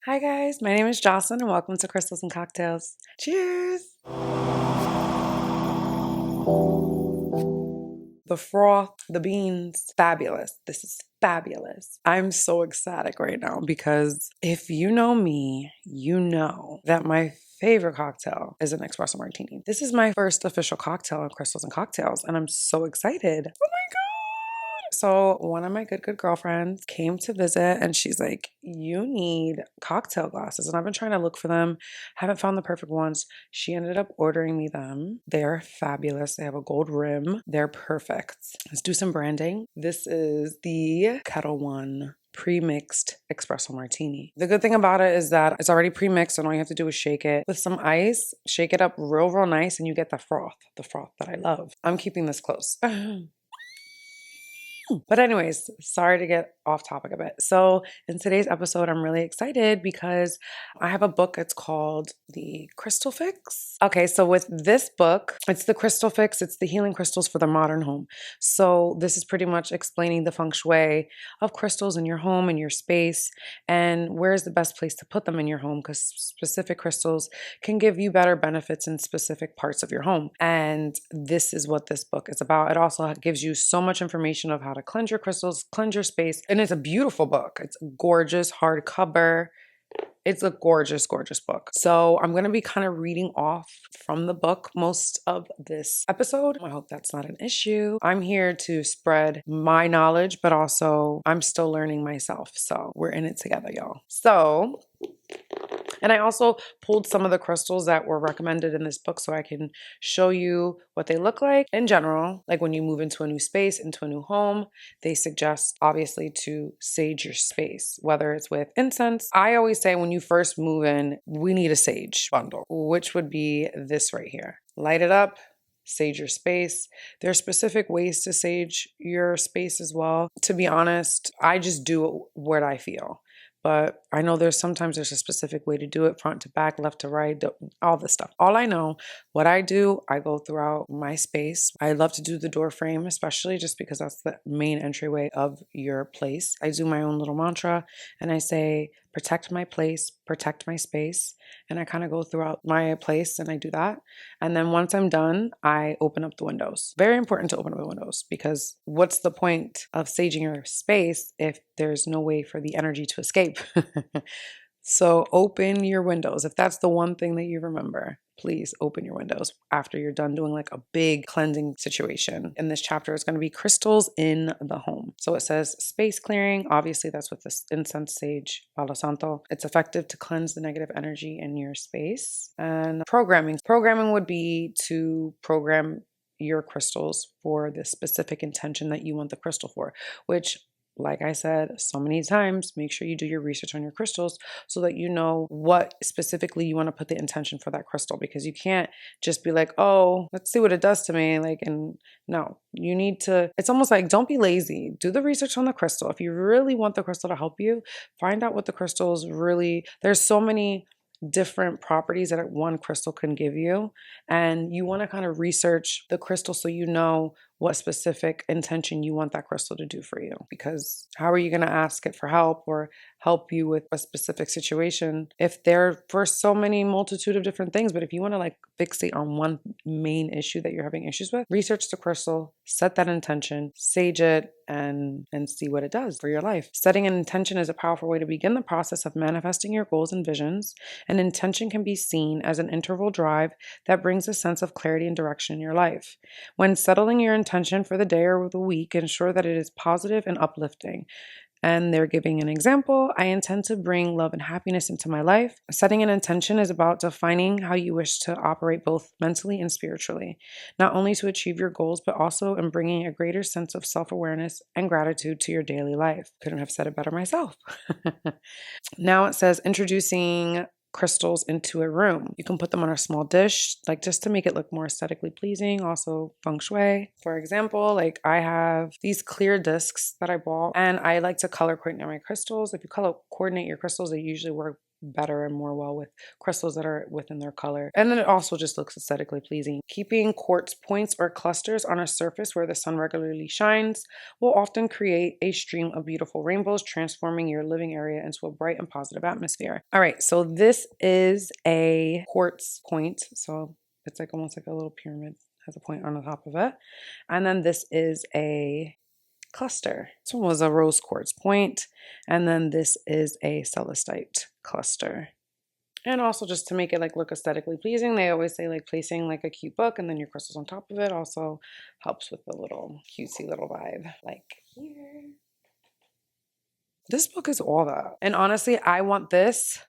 Hi guys, my name is Jocelyn and welcome to Crystals and Cocktails. Cheers! The froth, the beans, fabulous. This is fabulous. I'm so ecstatic right now because if you know me, you know that my favorite cocktail is an espresso martini. This is my first official cocktail on Crystals and Cocktails and I'm so excited. Oh my God! So one of my good girlfriends came to visit and she's like, you need cocktail glasses. And I've been trying to look for them. Haven't found the perfect ones. She ended up ordering me them. They're fabulous. They have a gold rim. They're perfect. Let's do some branding. This is the Kettle One pre-mixed espresso martini. The good thing about it is that it's already pre-mixed and all you have to do is shake it with some ice, shake it up real nice, and you get the froth that I love. I'm keeping this close. But anyways, sorry to get off topic a bit. So in today's episode, I'm really excited because I have a book. It's called The Crystal Fix. Okay, so with this book, it's the Crystal Fix. It's the healing crystals for the modern home. So this is pretty much explaining the feng shui of crystals in your home and your space and where's the best place to put them in your home because specific crystals can give you better benefits in specific parts of your home. And this is what this book is about. It also gives you so much information of how to cleanse your crystals, cleanse your space. And it's a beautiful book. It's gorgeous hardcover. It's a gorgeous book. So I'm going to be kind of reading off from the book most of this episode. I hope that's not an issue. I'm here to spread my knowledge, but also I'm still learning myself. So we're in it together, y'all. So, and I also pulled some of the crystals that were recommended in this book so I can show you what they look like in general. Like when you move into a new space, into a new home, they suggest obviously to sage your space, whether it's with incense. I always say when you first move in, we need a sage bundle, which would be this right here. Light it up. Sage your space. There are specific ways to sage your space as well. To be honest, I just do what I feel. But I know sometimes there's a specific way to do it, front to back, left to right, all this stuff. All I know, what I do, I go throughout my space. I love to do the door frame, especially just because that's the main entryway of your place. I do my own little mantra and I say, protect my place, protect my space. And I kind of go throughout my place and I do that. And then once I'm done, I open up the windows. Very important to open up the windows because what's the point of saging your space if there's no way for the energy to escape? So open your windows. If that's the one thing that you remember, please open your windows after you're done doing like a big cleansing situation. In this chapter, it's going to be crystals in the home. So it says space clearing. Obviously, that's with this incense sage, Palo Santo. It's effective to cleanse the negative energy in your space. And programming. Programming would be to program your crystals for the specific intention that you want the crystal for, which like I said so many times, make sure you do your research on your crystals so that you know what specifically you want to put the intention for that crystal because you can't just be like, oh, let's see what it does to me. And no, you need to, it's almost like don't be lazy. Do the research on the crystal. If you really want the crystal to help you, find out what the crystals really, there's so many different properties that one crystal can give you. And you want to kind of research the crystal so you know what specific intention you want that crystal to do for you. Because how are you going to ask it for help or help you with a specific situation if they're for so many multitude of different things? But if you want to like fixate on one main issue that you're having issues with, research the crystal, set that intention, sage it, and see what it does for your life. Setting an intention is a powerful way to begin the process of manifesting your goals and visions. An intention can be seen as an interval drive that brings a sense of clarity and direction in your life. When settling your intention for the day or the week, ensure that it is positive and uplifting. And they're giving an example. I intend to bring love and happiness into my life. Setting an intention is about defining how you wish to operate both mentally and spiritually, not only to achieve your goals, but also in bringing a greater sense of self-awareness and gratitude to your daily life. Couldn't have said it better myself. Now it says introducing crystals into a room. You can put them on a small dish, like just to make it look more aesthetically pleasing. Also feng shui. For example, like I have these clear discs that I bought and I like to color coordinate my crystals. If you color coordinate your crystals, they usually work better and more well with crystals that are within their color. And then it also just looks aesthetically pleasing. Keeping quartz points or clusters on a surface where the sun regularly shines will often create a stream of beautiful rainbows, transforming your living area into a bright and positive atmosphere. All right, so this is a quartz point. So it's like almost like a little pyramid, has a point on the top of it. And then this is a cluster. This one was a rose quartz point, and then this is a celestite cluster. And also just to make it like look aesthetically pleasing, they always say like placing like a cute book and then your crystals on top of it also helps with the little cutesy little vibe. Like here. This book is all that. And honestly, I want this.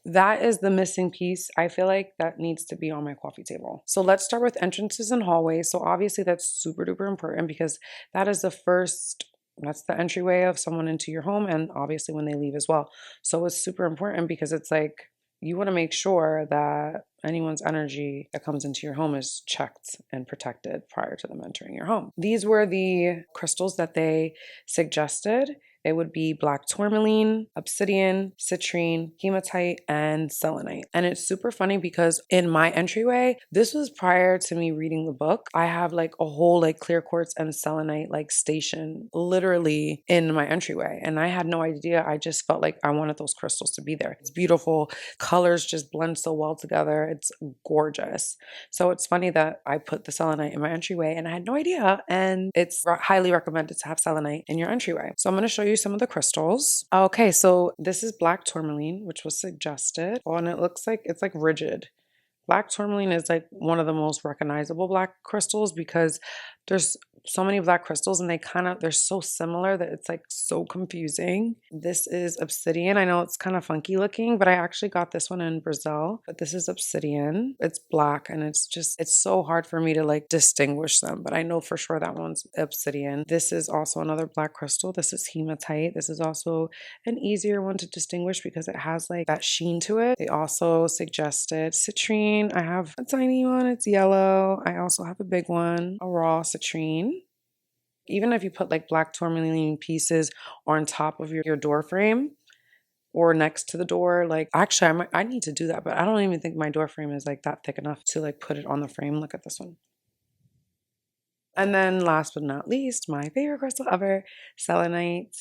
That is the missing piece. I feel like that needs to be on my coffee table. So let's start with entrances and hallways. So obviously that's super duper important because that is that's the entryway of someone into your home and obviously when they leave as well. So it's super important because it's like you want to make sure that anyone's energy that comes into your home is checked and protected prior to them entering your home. These were the crystals that they suggested. It would be black tourmaline, obsidian, citrine, hematite, and selenite. And it's super funny because in my entryway, this was prior to me reading the book. I have like a whole like clear quartz and selenite like station literally in my entryway. And I had no idea. I just felt like I wanted those crystals to be there. It's beautiful. Colors just blend so well together. It's gorgeous. So it's funny that I put the selenite in my entryway and I had no idea. And it's highly recommended to have selenite in your entryway. So I'm going to show you some of the crystals. Okay, so this is black tourmaline, which was suggested. Oh, and it looks like it's like rigid. Black tourmaline is like one of the most recognizable black crystals because there's so many black crystals and they're so similar that it's like so confusing. This is obsidian. I know it's kind of funky looking, but I actually got this one in Brazil. But this is obsidian. It's black and it's so hard for me to like distinguish them, but I know for sure that one's obsidian. This is also another black crystal. This is hematite. This is also an easier one to distinguish because it has like that sheen to it. They also suggested citrine. I have a tiny one. It's yellow. I also have a big one, a raw citrine. Even if you put like black tourmaline pieces on top of your door frame or next to the door, like actually I need to do that, but I don't even think my door frame is like that thick enough to like put it on the frame. Look at this one. And then last but not least, my favorite crystal ever, selenite.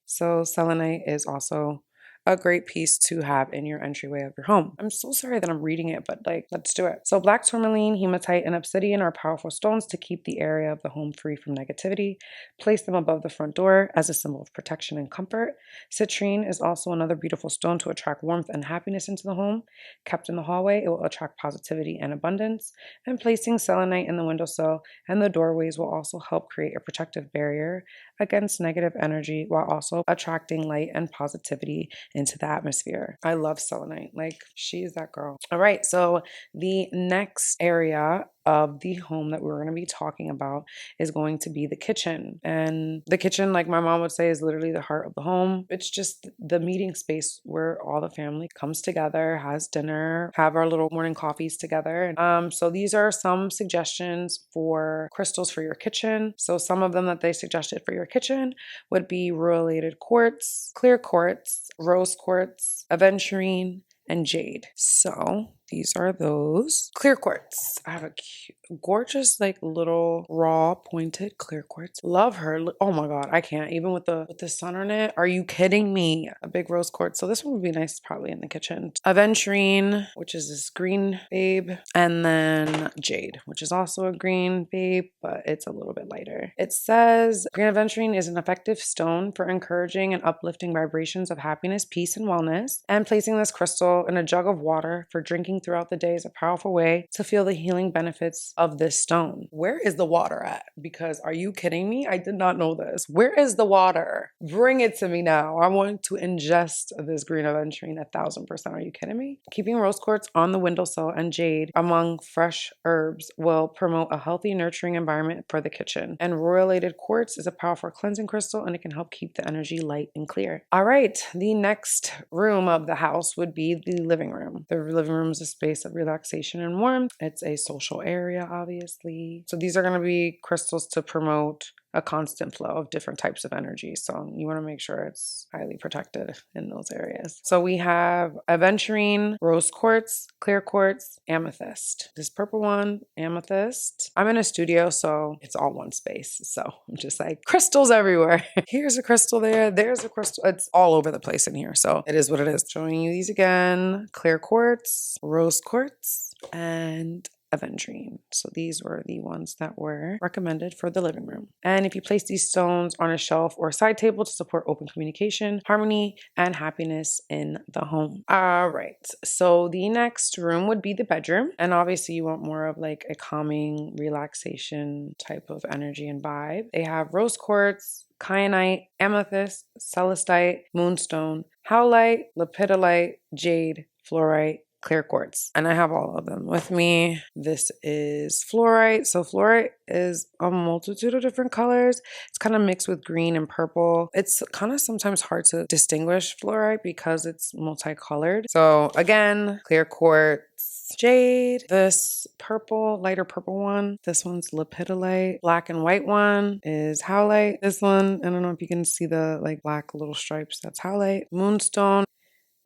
So selenite is also a great piece to have in your entryway of your home. I'm so sorry that I'm reading it, but like, let's do it. So black tourmaline, hematite, and obsidian are powerful stones to keep the area of the home free from negativity. Place them above the front door as a symbol of protection and comfort. Citrine is also another beautiful stone to attract warmth and happiness into the home. Kept in the hallway, it will attract positivity and abundance. And placing selenite in the windowsill and the doorways will also help create a protective barrier against negative energy while also attracting light and positivity into the atmosphere. I love selenite. Like, she's that girl. All right, so the next area of the home that we're going to be talking about is going to be the kitchen. And the kitchen, like my mom would say, is literally the heart of the home. It's just the meeting space where all the family comes together, has dinner, have our little morning coffees together. So these are some suggestions for crystals for your kitchen. So some of them that they suggested for your kitchen would be radiated quartz, clear quartz, rose quartz, aventurine, and jade. So these are those. Clear quartz. I have a cute, gorgeous, like little raw pointed clear quartz. Love her. Oh my god, I can't. Even with the sun on it. Are you kidding me? A big rose quartz. So this one would be nice probably in the kitchen. Aventurine, which is this green babe, and then jade, which is also a green babe, but it's a little bit lighter. It says green aventurine is an effective stone for encouraging and uplifting vibrations of happiness, peace, and wellness. And placing this crystal in a jug of water for drinking throughout the day is a powerful way to feel the healing benefits of this stone. Where is the water at? Because are you kidding me? I did not know this. Where is the water? Bring it to me now. I want to ingest this green aventurine 1000%. Are you kidding me? Keeping rose quartz on the windowsill and jade among fresh herbs will promote a healthy, nurturing environment for the kitchen. And radiated quartz is a powerful cleansing crystal and it can help keep the energy light and clear. All right, the next room of the house would be the living room. The living room is a space of relaxation and warmth. It's a social area, yeah, obviously. So these are going to be crystals to promote a constant flow of different types of energy. So you want to make sure it's highly protected in those areas. So we have aventurine, rose quartz, clear quartz, amethyst. This purple one, amethyst. I'm in a studio, so it's all one space. So I'm just like crystals everywhere. Here's a crystal there. There's a crystal. It's all over the place in here. So it is what it is. Showing you these again. Clear quartz, rose quartz, and aventurine. So these were the ones that were recommended for the living room. And if you place these stones on a shelf or side table to support open communication, harmony, and happiness in the home. All right. So the next room would be the bedroom. And obviously you want more of like a calming, relaxation type of energy and vibe. They have rose quartz, kyanite, amethyst, celestite, moonstone, howlite, lepidolite, jade, fluorite, clear quartz. And I have all of them with me. This is fluorite. So fluorite is a multitude of different colors. It's kind of mixed with green and purple. It's kind of sometimes hard to distinguish fluorite because it's multicolored. So again, clear quartz, jade, this purple, lighter purple one. This one's lepidolite. Black and white one is howlite. This one, I don't know if you can see the like black little stripes. That's howlite. Moonstone.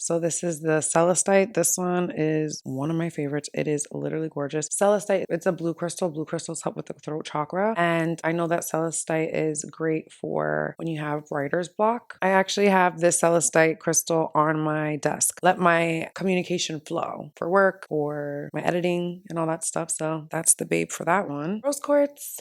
So this is the celestite. This one is one of my favorites. It is literally gorgeous. Celestite, it's a blue crystal. Blue crystals help with the throat chakra. And I know that celestite is great for when you have writer's block. I actually have this celestite crystal on my desk. Let my communication flow for work, for my editing and all that stuff. So that's the babe for that one. Rose quartz.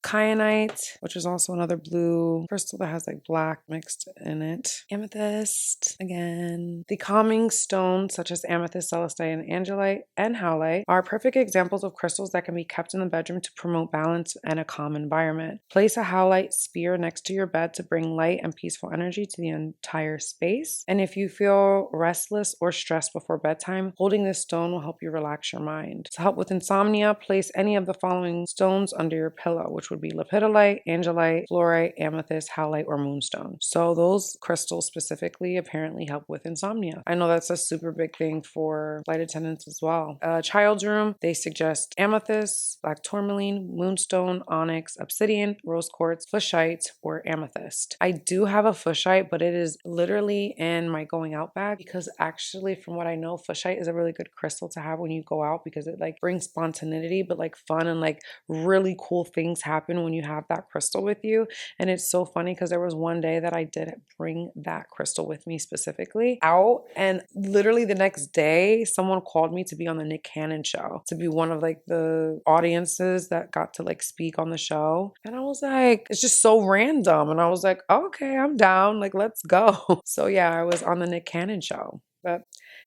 Kyanite, which is also another blue crystal that has like black mixed in it. Amethyst, again. The calming stones such as amethyst, celestite, and angelite and howlite are perfect examples of crystals that can be kept in the bedroom to promote balance and a calm environment. Place a howlite sphere next to your bed to bring light and peaceful energy to the entire space. And if you feel restless or stressed before bedtime, holding this stone will help you relax your mind. To help with insomnia, place any of the following stones under your pillow, which would be lepidolite, angelite, fluorite, amethyst, howlite, or moonstone. So those crystals specifically apparently help with insomnia. I know that's a super big thing for flight attendants as well. Child's room, they suggest amethyst, black tourmaline, moonstone, onyx, obsidian, rose quartz, flushite, or amethyst. I do have a flushite, but it is literally in my going out bag because actually from what I know, flushite is a really good crystal to have when you go out because it like brings spontaneity, but like fun and like really cool things happen when you have that crystal with you. And it's so funny because there was one day that I did bring that crystal with me specifically out, and literally the next day someone called me to be on the Nick Cannon show, to be one of like the audiences that got to like speak on the show. And I was like, it's just so random. And I was like, okay, I'm down, like let's go. So yeah, I was on the Nick Cannon show. But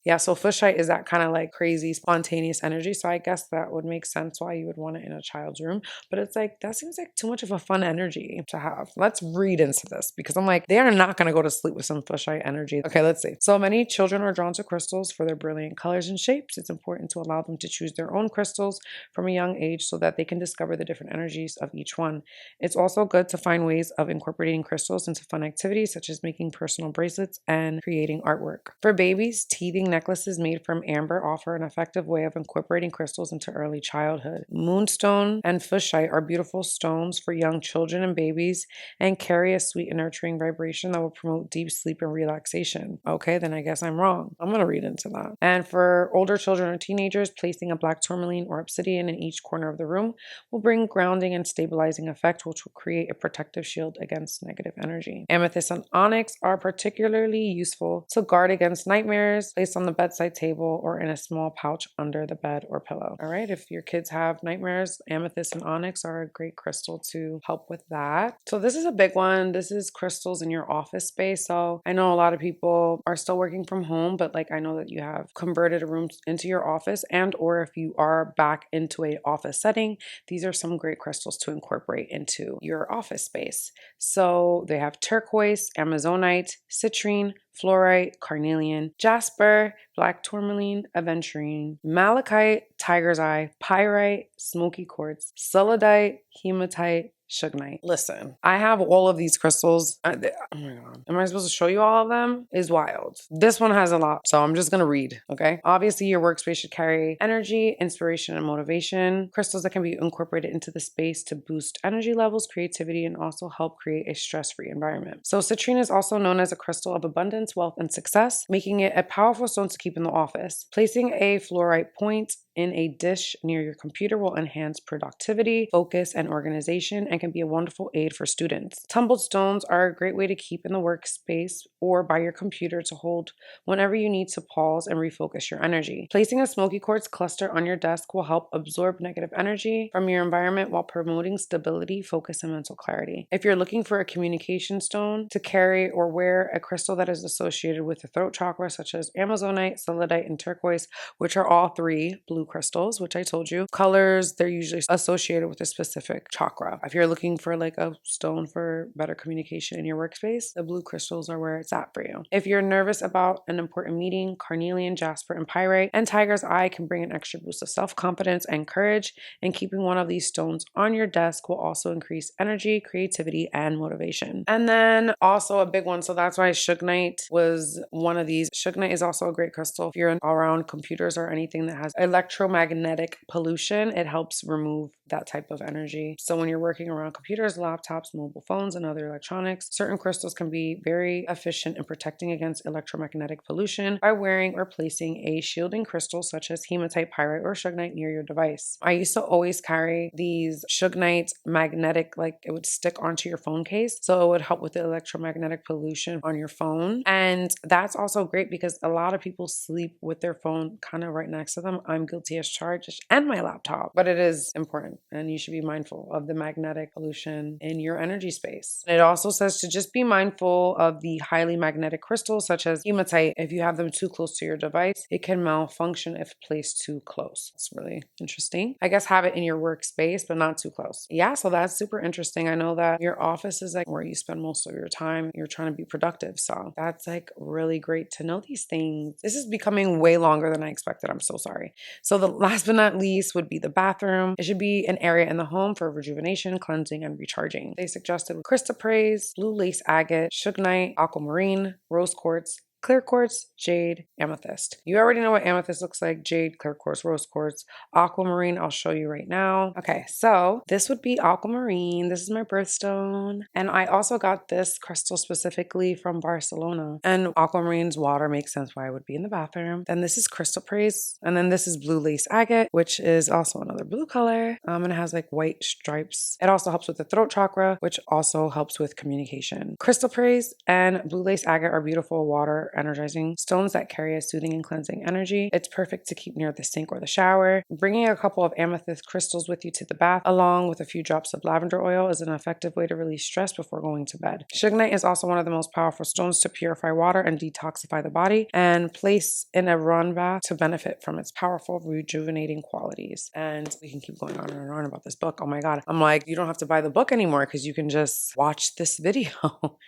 yeah, so fishite is that kind of like crazy spontaneous energy. So I guess that would make sense why you would want it in a child's room. But it's like, that seems like too much of a fun energy to have. Let's read into this because I'm like, they are not going to go to sleep with some fishite energy. Okay, let's see. So many children are drawn to crystals for their brilliant colors and shapes. It's important to allow them to choose their own crystals from a young age so that they can discover the different energies of each one. It's also good to find ways of incorporating crystals into fun activities such as making personal bracelets and creating artwork. For babies, teething necklaces made from amber offer an effective way of incorporating crystals into early childhood. Moonstone and fishite are beautiful stones for young children and babies and carry a sweet and nurturing vibration that will promote deep sleep and relaxation. Okay, then I guess I'm wrong. I'm going to read into that. And for older children or teenagers, placing a black tourmaline or obsidian in each corner of the room will bring grounding and stabilizing effect, which will create a protective shield against negative energy. Amethyst and onyx are particularly useful to guard against nightmares, placed on the bedside table or in a small pouch under the bed or pillow. All right, if your kids have nightmares, amethyst and onyx are a great crystal to help with that. So this is a big one. This is crystals in your office space. So I know a lot of people are still working from home, but like I know that you have converted a room into your office, and or if you are back into a office setting, these are some great crystals to incorporate into your office space. So they have turquoise, amazonite, citrine, fluorite, carnelian, jasper, black tourmaline, aventurine, malachite, tiger's eye, pyrite, smoky quartz, selenite, hematite, Sugnite. Listen, I have all of these crystals. Oh my God. Am I supposed to show you all of them? Is wild. This one has a lot, so I'm just going to read, okay? Obviously, your workspace should carry energy, inspiration, and motivation. Crystals that can be incorporated into the space to boost energy levels, creativity, and also help create a stress-free environment. So citrine is also known as a crystal of abundance, wealth, and success, making it a powerful stone to keep in the office. Placing a fluorite point in a dish near your computer will enhance productivity, focus, and organization, and can be a wonderful aid for students. Tumbled stones are a great way to keep in the workspace or by your computer to hold whenever you need to pause and refocus your energy. Placing a smoky quartz cluster on your desk will help absorb negative energy from your environment while promoting stability, focus, and mental clarity. If you're looking for a communication stone to carry or wear a crystal that is associated with the throat chakra, such as amazonite, selenite, and turquoise, which are all three blue crystals, which I told you. Colors, they're usually associated with a specific chakra. If you're looking for like a stone for better communication in your workspace, the blue crystals are where it's at for you. If you're nervous about an important meeting, carnelian, jasper, and pyrite, and tiger's eye can bring an extra boost of self-confidence and courage, and keeping one of these stones on your desk will also increase energy, creativity, and motivation. And then also a big one, so that's why Sugnite was one of these. Sugnite is also a great crystal if you're around computers or anything that has electromagnetic pollution. It helps remove that type of energy. So when you're working around computers, laptops, mobile phones, and other electronics, certain crystals can be very efficient in protecting against electromagnetic pollution by wearing or placing a shielding crystal such as hematite, pyrite, or Sugnite near your device. I used to always carry these Sugnite magnetic, like it would stick onto your phone case, so it would help with the electromagnetic pollution on your phone. And that's also great because a lot of people sleep with their phone kind of right next to them. I'm guilty as charged, and my laptop, but it is important and you should be mindful of the magnetic pollution in your energy space. It also says to just be mindful of the highly magnetic crystals such as hematite. If you have them too close to your device, it can malfunction if placed too close. It's really interesting. I guess have it in your workspace, but not too close. Yeah, so that's super interesting. I know that your office is like where you spend most of your time. You're trying to be productive. So that's like really great to know these things. This is becoming way longer than I expected. I'm so sorry. So the last but not least would be the bathroom. It should be an area in the home for rejuvenation, cleansing, and recharging. They suggested chrysoprase, blue lace agate, sugnite, aquamarine, rose quartz, clear quartz, jade, amethyst. You already know what amethyst looks like: jade, clear quartz, rose quartz, aquamarine. I'll show you right now. Okay, so this would be aquamarine. This is my birthstone. And I also got this crystal specifically from Barcelona. And aquamarine's water makes sense why it would be in the bathroom. Then this is chrysoprase. And then this is blue lace agate, which is also another blue color. And it has like white stripes. It also helps with the throat chakra, which also helps with communication. Chrysoprase and blue lace agate are beautiful water energizing stones that carry a soothing and cleansing energy. It's perfect to keep near the sink or the shower. Bringing a couple of amethyst crystals with you to the bath, along with a few drops of lavender oil, is an effective way to release stress before going to bed. Sugnite is also one of the most powerful stones to purify water and detoxify the body, and place in a run bath to benefit from its powerful rejuvenating qualities. And we can keep going on and on about this book. Oh my God. I'm like, you don't have to buy the book anymore because you can just watch this video.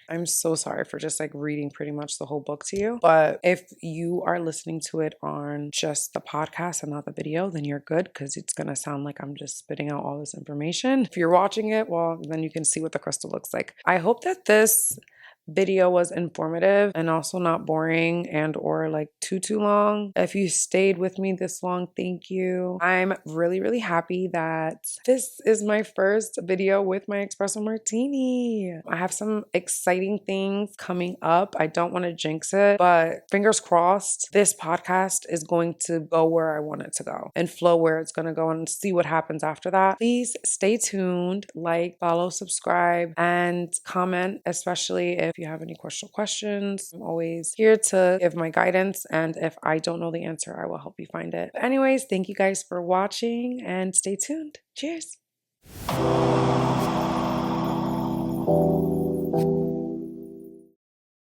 I'm so sorry for just like reading pretty much the whole book to you. But if you are listening to it on just the podcast and not the video, then you're good because it's going to sound like I'm just spitting out all this information. If you're watching it, well, then you can see what the crystal looks like. I hope that this video was informative and also not boring and or like too long. If you stayed with me this long, thank you. I'm really happy that this is my first video with my espresso martini. I have some exciting things coming up. I don't want to jinx it, but fingers crossed, this podcast is going to go where I want it to go and flow where it's going to go, and see what happens after that. Please stay tuned, like, follow, subscribe, and comment, especially if you have any questions. I'm always here to give my guidance, and if I don't know the answer, I will help you find it. But anyways, thank you guys for watching and stay tuned. Cheers.